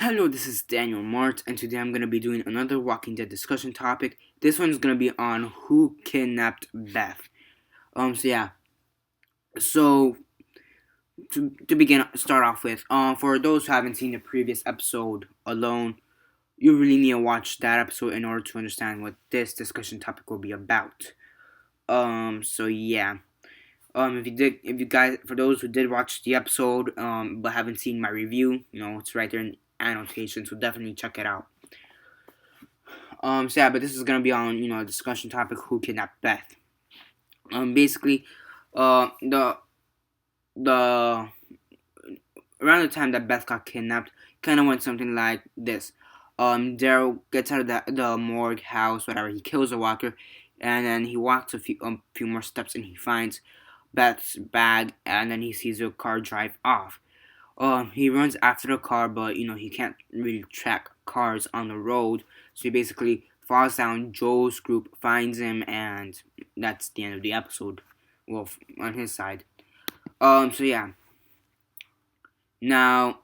Hello, this is Daniel Mart, and today I'm going to be doing another Walking Dead discussion topic. This one's going to be on who kidnapped Beth. So yeah. So to begin, start off with, for those who haven't seen the previous episode alone, you really need to watch that episode in order to understand what this discussion topic will be about. So yeah. If you guys, for those who did watch the episode, but haven't seen my review, it's right there in annotation, so definitely check it out. So yeah, but this is gonna be on a discussion topic: who kidnapped Beth. Basically, the around the time that Beth got kidnapped, kind of went something like this. Daryl gets out of the morgue house, whatever. He kills a walker, and then he walks a few more steps, and he finds Beth's bag, and then he sees a car drive off. He runs after the car, but he can't really track cars on the road, so he basically falls down. Joe's group finds him, and that's the end of the episode. Well, on his side. So yeah. Now,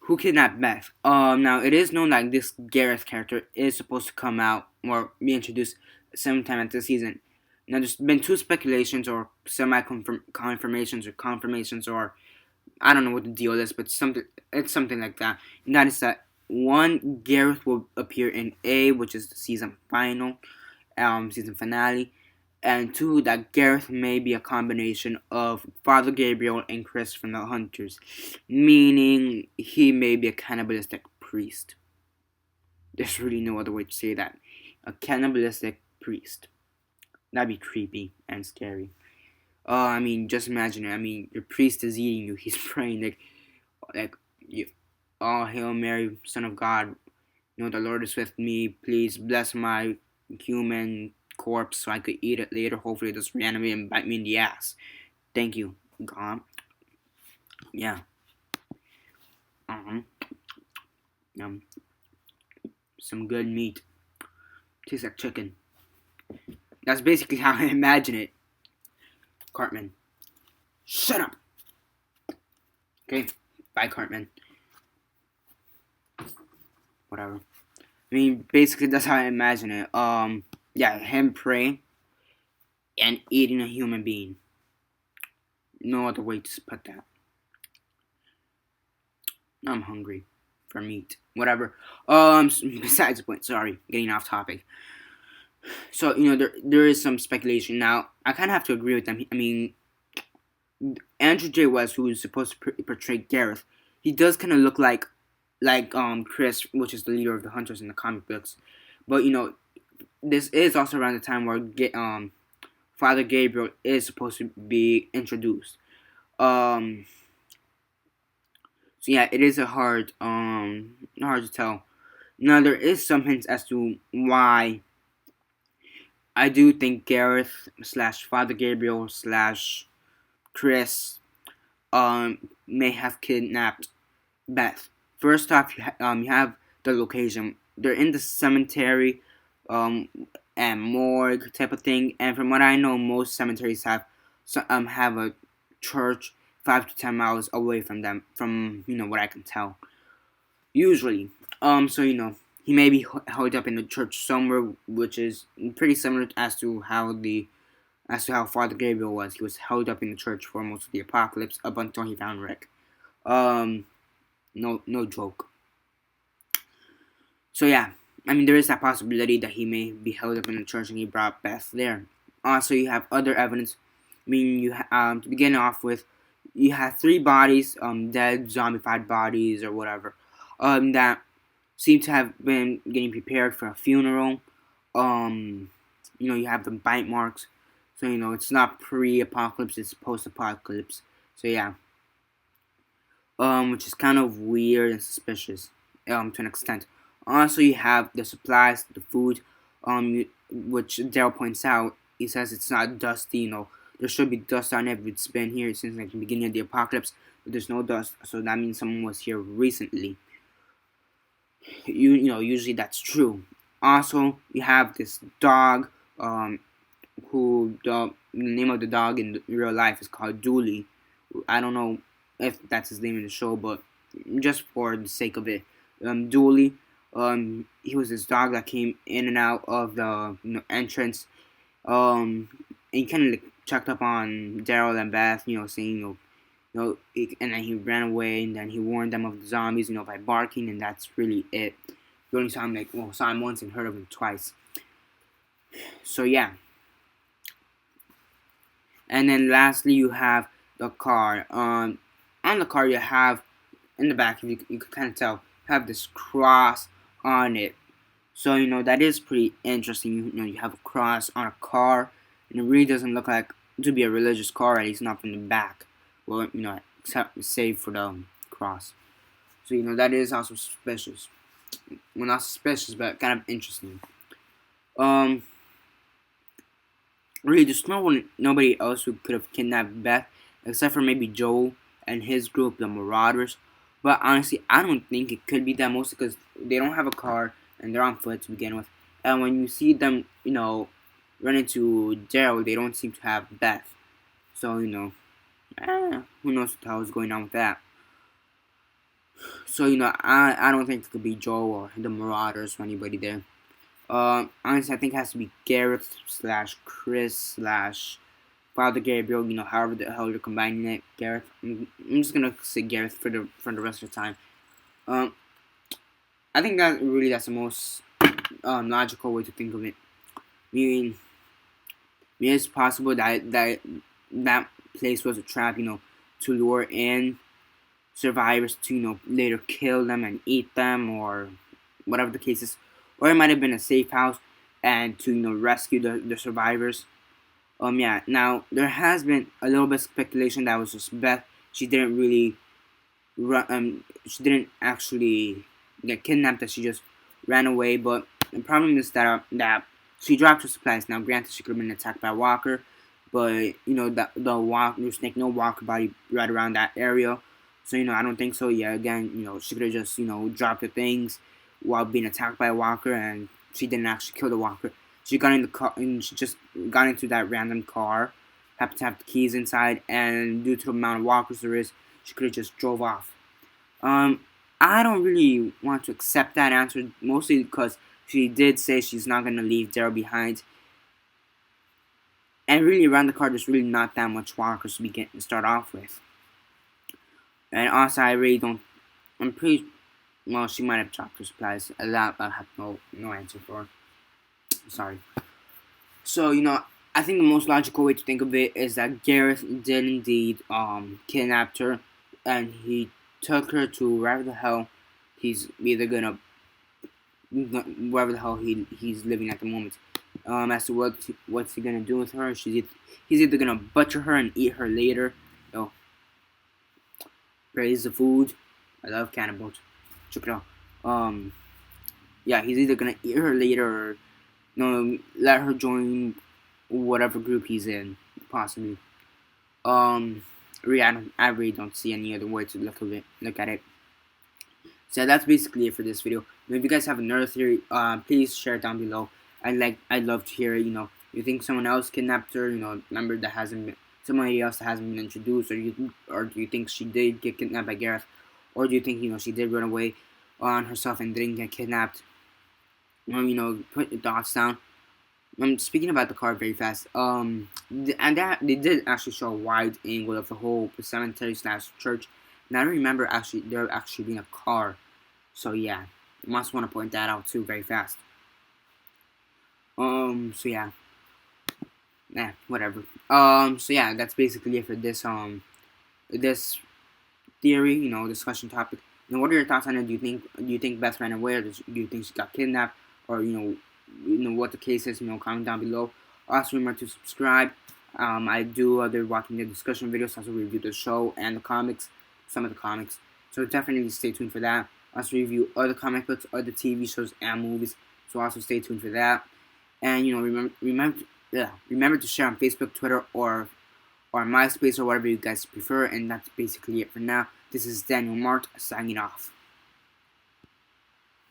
who kidnapped Beth? Now it is known that this Gareth character is supposed to come out or be introduced sometime at the season. Now, there's been two speculations or semi-confirmations or confirmations, or I don't know what the deal is, but it's something like that. And that is that one, Gareth will appear in A, which is the season finale, and two, that Gareth may be a combination of Father Gabriel and Chris from the Hunters, meaning he may be a cannibalistic priest. There's really no other way to say that. A cannibalistic priest. That'd be creepy and scary. I mean, just imagine it. I mean, your priest is eating you. He's praying like you. Oh, Hail Mary, Son of God. The Lord is with me. Please bless my human corpse so I could eat it later. Hopefully, it doesn't reanimate and bite me in the ass. Thank you, God. Yeah. Um. Some good meat. Tastes like chicken. That's basically how I imagine it. Cartman. Shut up. Okay. Bye, Cartman. Whatever. I mean, basically, that's how I imagine it. Yeah, him praying and eating a human being. No other way to put that. I'm hungry for meat. Whatever. Besides the point. Sorry, getting off topic. So there is some speculation now. I kind of have to agree with them. I mean, Andrew J. West, who is supposed to portray Gareth, he does kind of look like Chris, which is the leader of the Hunters in the comic books. But this is also around the time where Father Gabriel is supposed to be introduced. So yeah, it is hard to tell. Now there is some hints as to why I do think Gareth slash Father Gabriel slash Chris may have kidnapped Beth. First off, you have the location. They're in the cemetery, and morgue type of thing. And from what I know, most cemeteries have a church 5 to 10 miles away from them. From what I can tell, usually. So he may be held up in the church somewhere, which is pretty similar as to how Father Gabriel was. He was held up in the church for most of the apocalypse up until he found Rick. No joke. So yeah, I mean there is that possibility that he may be held up in the church and he brought Beth there. Also, you have other evidence. I mean, to begin off with, you have 3 bodies, dead zombified bodies or whatever, that seem to have been getting prepared for a funeral. You have the bite marks, so it's not pre-apocalypse; it's post-apocalypse. So yeah. Which is kind of weird and suspicious, to an extent. Also, you have the supplies, the food, which Daryl points out. He says it's not dusty. There should be dust on it. It's been here since like the beginning of the apocalypse, but there's no dust, so that means someone was here recently. Usually that's true. Also, you have this dog, who the name of the dog in real life is called Dooley. I don't know if that's his name in the show, but just for the sake of it. Dooley, he was this dog that came in and out of the entrance. And he kind of like checked up on Daryl and Beth, saying, and then he ran away, and then he warned them of the zombies, by barking, and that's really it. We only saw him once and heard of him twice. So yeah. And then lastly, you have the car. On the car, you have in the back, you can kind of tell, have this cross on it. So that is pretty interesting. You have a cross on a car, and it really doesn't look like to be a religious car, at least not from the back. Well, except save for the cross. So that is also suspicious. Well, not suspicious, but kind of interesting. Really, there's nobody else who could have kidnapped Beth, except for maybe Joel and his group, the Marauders. But honestly, I don't think it could be them, mostly because they don't have a car and they're on foot to begin with. And when you see them, run into Daryl, they don't seem to have Beth. So, who knows what the hell is going on with that. So, I don't think it could be Joel or the Marauders or anybody there. Honestly, I think it has to be Gareth / Chris / Father Gabriel, however the hell you're combining it. Gareth. I'm just gonna say Gareth for the rest of the time. I think that's the most logical way to think of it. Meaning, it's possible that place was a trap, to lure in survivors to, later kill them and eat them, or whatever the case is. Or it might have been a safe house and to, rescue the survivors. Yeah. Now, there has been a little bit of speculation that was just Beth. She didn't really she didn't actually get kidnapped, that she just ran away. But the problem is that she dropped her supplies. Now, granted, she could have been attacked by a walker, but there's no walker body right around that area. So I don't think so. Yeah, again, she could have just dropped her things while being attacked by a walker, and she didn't actually kill the walker. She got in the car, and she just got into that random car, happened to have the keys inside, and due to the amount of walkers there is, she could have just drove off. I don't really want to accept that answer, mostly because she did say she's not going to leave Daryl behind. And really, around the car, there's really not that much walkers to start off with. And also, I really don't. I'm pretty. Well, she might have dropped her supplies. A lot, I have no answer for. Sorry. So I think the most logical way to think of it is that Gareth did indeed kidnap her, and he took her to wherever the hell he's wherever the hell he's living at the moment. As to what's he gonna do with her, he's either gonna butcher her and eat her later. Praise the food. I love cannibals. Check it out. Yeah, he's either gonna eat her later or let her join whatever group he's in, possibly. Really, I really don't see any other way to look at it. So that's basically it for this video. If you guys have another theory, please share it down below. I'd love to hear it. You think someone else kidnapped her? Remember that somebody else that hasn't been introduced, or do you think she did get kidnapped by Gareth, or do you think she did run away on herself and didn't get kidnapped? Put your thoughts down. Speaking about the car very fast. And that they did actually show a wide angle of the whole cemetery / church. And I don't remember there actually being a car. So yeah, I must want to point that out too very fast. So yeah. Whatever. So yeah, that's basically it for this this theory, discussion topic. Now, what are your thoughts on it? Do you think Beth ran away, or do you think she got kidnapped, or what the case is? Comment down below. Also, remember to subscribe. I do other Walking Dead discussion videos. Also review the show and the comics, some of the comics. So definitely stay tuned for that. Also review other comic books, other TV shows and movies. So also stay tuned for that. And remember to share on Facebook, Twitter, or MySpace, or whatever you guys prefer. And that's basically it for now. This is Daniel Mart signing off.